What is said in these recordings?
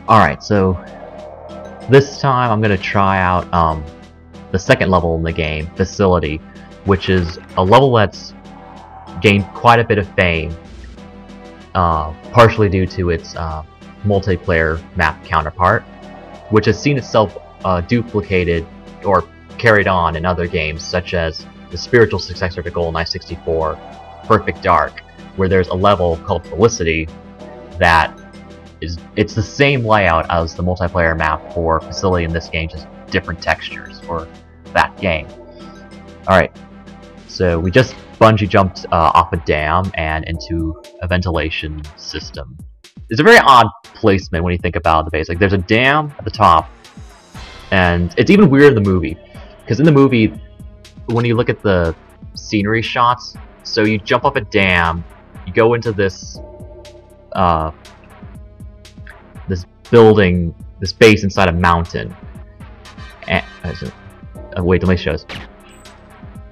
Alright, so this time I'm gonna try out the second level in the game, Facility, which is a level that's gained quite a bit of fame, partially due to its multiplayer map counterpart, which has seen itself duplicated or carried on in other games, such as the spiritual successor to GoldenEye 64, Perfect Dark, where there's a level called Felicity that it's the same layout as the multiplayer map for Facility in this game, just different textures for that game. Alright, so we just bungee jumped off a dam and into a ventilation system. It's a very odd placement when you think about the base. Like, there's a dam at the top, and it's even weird in the movie, because in the movie, when you look at the scenery shots, so you jump off a dam, you go into this this building, this base inside a mountain. And wait, let me show us.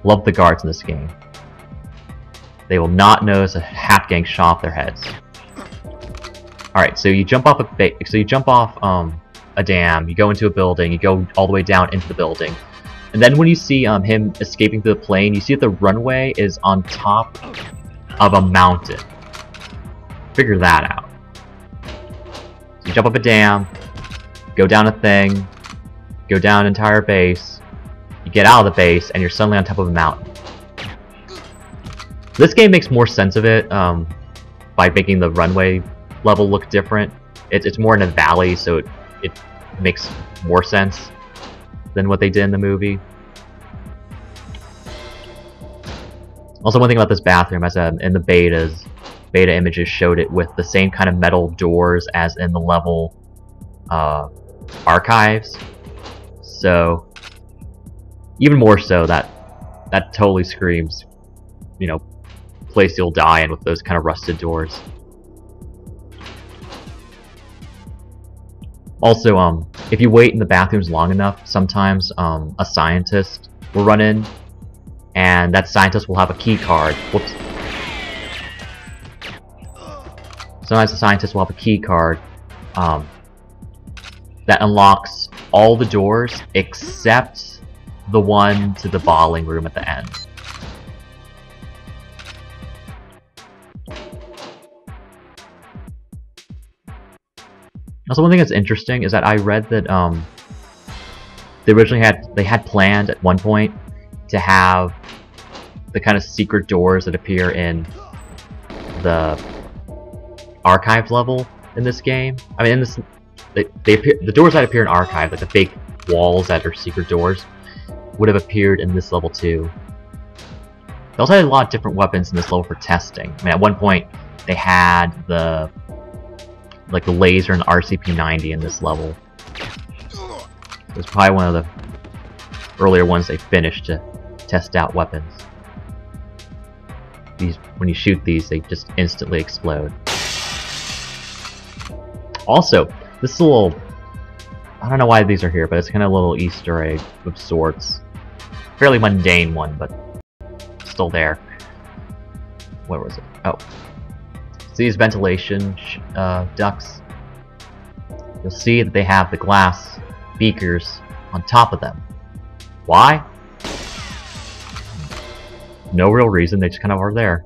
Love the guards in this game. They will not notice a hat gang shot off their heads. Alright, so you jump off a dam, you go into a building, you go all the way down into the building. And then when you see him escaping through the plane, you see that the runway is on top of a mountain. Figure that out. So you jump up a dam, go down a thing, go down an entire base, you get out of the base, and you're suddenly on top of a mountain. This game makes more sense of it by making the runway level look different. It's more in a valley, so it makes more sense than what they did in the movie. Also, one thing about this bathroom, as in the beta images showed it with the same kind of metal doors as in the level archives. So, even more so, that totally screams, you know, place you'll die in with those kind of rusted doors. Also, if you wait in the bathrooms long enough, sometimes a scientist will run in, and that scientist will have a key card. Whoops. Sometimes the scientist will have a key card that unlocks all the doors except the one to the bottling room at the end. Also, one thing that's interesting is that I read that they had planned at one point to have the kind of secret doors that appear in the archive level in this game. I mean, the doors that appear in archive, like the fake walls that are secret doors, would have appeared in this level too. They also had a lot of different weapons in this level for testing. I mean, at one point they had the laser and the RCP-90 in this level. It was probably one of the earlier ones they finished to test out weapons. When you shoot these, they just instantly explode. Also, this little... I don't know why these are here, but it's kind of a little Easter egg of sorts. Fairly mundane one, but still there. Where was it? Oh. So these ventilation ducts, you'll see that they have the glass beakers on top of them. Why? No real reason, they just kind of are there.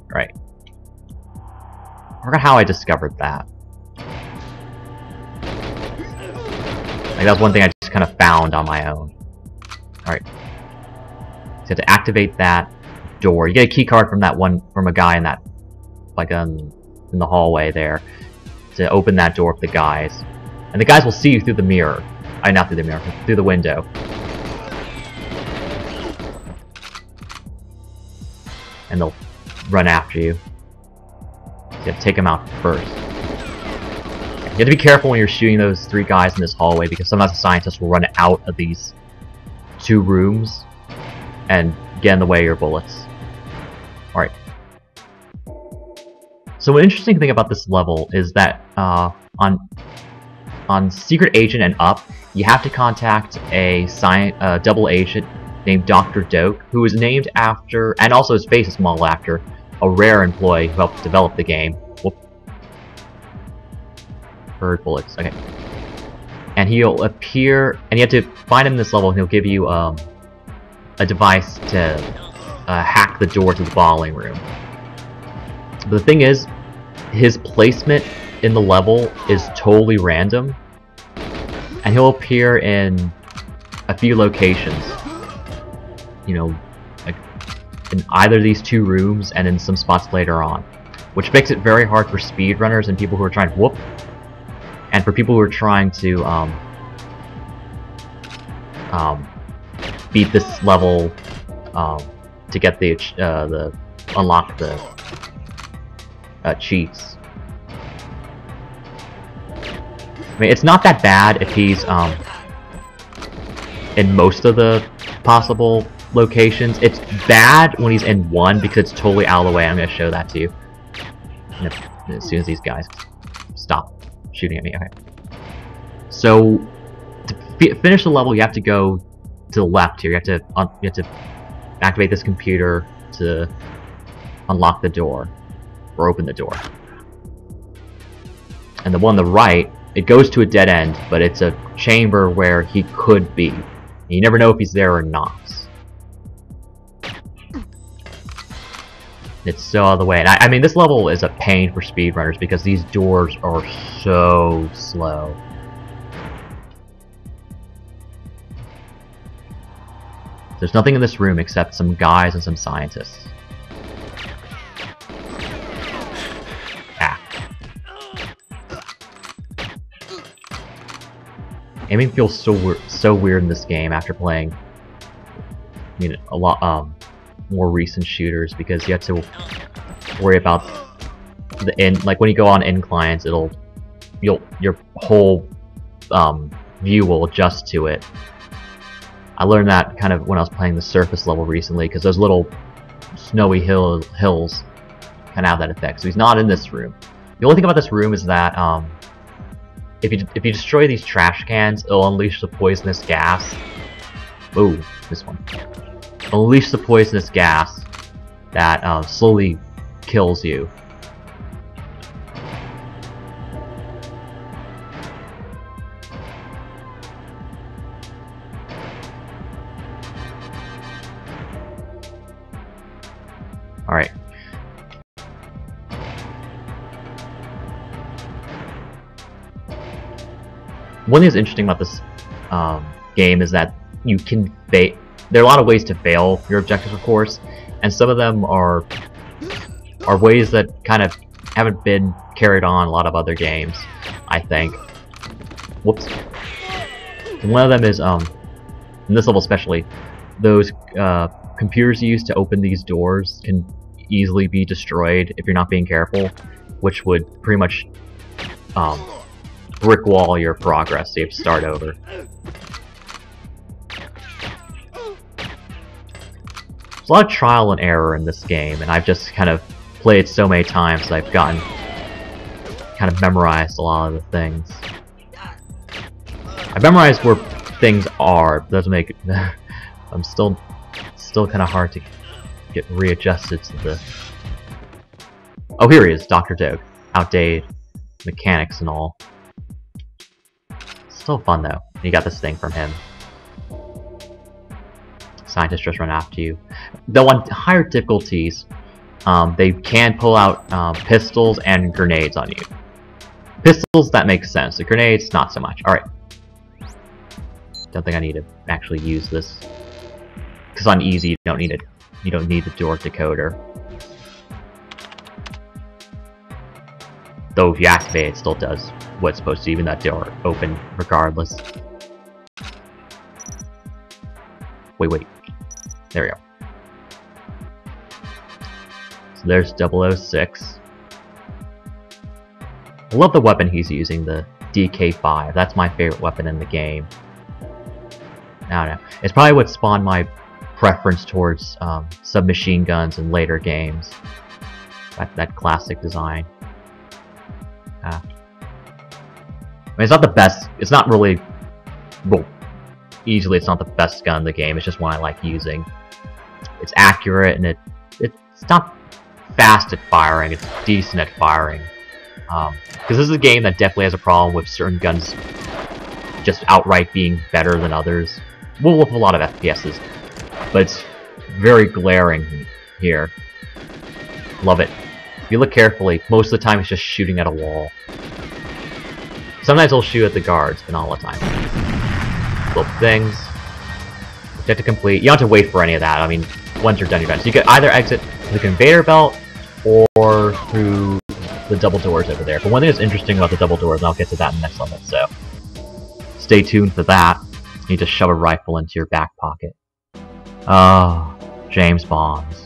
Right. I forgot how I discovered that. Like, that was one thing I just kind of found on my own. Alright. So you have to activate that door. You get a key card from a guy in that, like, in the hallway there, to open that door for the guys. And the guys will see you through the mirror. Not through the mirror, through the window. And they'll run after you. So you have to take them out first. You have to be careful when you're shooting those three guys in this hallway, because sometimes the scientists will run out of these two rooms and get in the way of your bullets. Alright. So an interesting thing about this level is that on Secret Agent and up, you have to contact a double agent named Dr. Doak, who is named after, and also his face is modeled after, a Rare employee who helped develop the game. Whoop. Heard bullets. Okay. And he'll appear, and you have to find him in this level, and he'll give you a device to hack the door to the bottling room. But the thing is, his placement in the level is totally random, and he'll appear in a few locations. You know, like in either these two rooms and in some spots later on, which makes it very hard for speedrunners and people who are trying to whoop. And for people who are trying to beat this level to get the unlock the cheats. I mean, it's not that bad if he's in most of the possible locations. It's bad when he's in one because it's totally out of the way. I'm going to show that to you as soon as these guys stop shooting at me. Okay. So to finish the level, you have to go to the left here. You have to activate this computer to unlock the door or open the door. And the one on the right, it goes to a dead end, but it's a chamber where he could be. You never know if he's there or not. It's so out of the way. And I mean, this level is a pain for speedrunners because these doors are so slow. There's nothing in this room except some guys and some scientists. Ah. Aiming feels so weird in this game after playing, you know, a lot more recent shooters, because you have to worry about the like when you go on inclines, your whole view will adjust to it. I learned that kind of when I was playing the surface level recently, because those little snowy hills kind of have that effect. So he's not in this room. The only thing about this room is that if you destroy these trash cans, it'll unleash the poisonous gas. Ooh, this one. Unleash the poisonous gas that slowly kills you. Alright. One thing that's interesting about this game is that you can there are a lot of ways to fail your objectives, of course, and some of them are ways that kind of haven't been carried on in a lot of other games, I think. Whoops. And one of them is, in this level especially, those computers used to open these doors can easily be destroyed if you're not being careful, which would pretty much brick wall your progress, so you have to start over. There's a lot of trial and error in this game, and I've just kind of played so many times that I've kind of memorized a lot of the things. I've memorized where things are, but doesn't make it I'm still kind of hard to get readjusted to the... Oh, here he is, Dr. Doak. Outdated mechanics and all. Still fun though. You got this thing from him. Scientists just run after you. Though on higher difficulties, they can pull out pistols and grenades on you. Pistols, that makes sense. The grenades, not so much. Alright. Don't think I need to actually use this. Because on easy, you don't need it. You don't need the door decoder. Though if you activate it, it still does what it's supposed to, even that door open regardless. Wait. There we go. So there's 006. I love the weapon he's using, the DK5. That's my favorite weapon in the game. I don't know. It's probably what spawned my preference towards submachine guns in later games. That classic design. I mean, it's not the best. It's not really... Well, easily it's not the best gun in the game. It's just one I like using. It's accurate, and it's not fast at firing. It's decent at firing. Because this is a game that definitely has a problem with certain guns just outright being better than others. Well, with a lot of FPSs. But it's very glaring here. Love it. If you look carefully, most of the time it's just shooting at a wall. Sometimes it'll shoot at the guards, but not all the time. Flip things. Objective complete. You don't have to wait for any of that. I mean, once you're done, you're done. So you can either exit the conveyor belt or through the double doors over there. But one thing that's interesting about the double doors, and I'll get to that in the next level, so stay tuned for that. You just shove a rifle into your back pocket. Ah, James Bonds.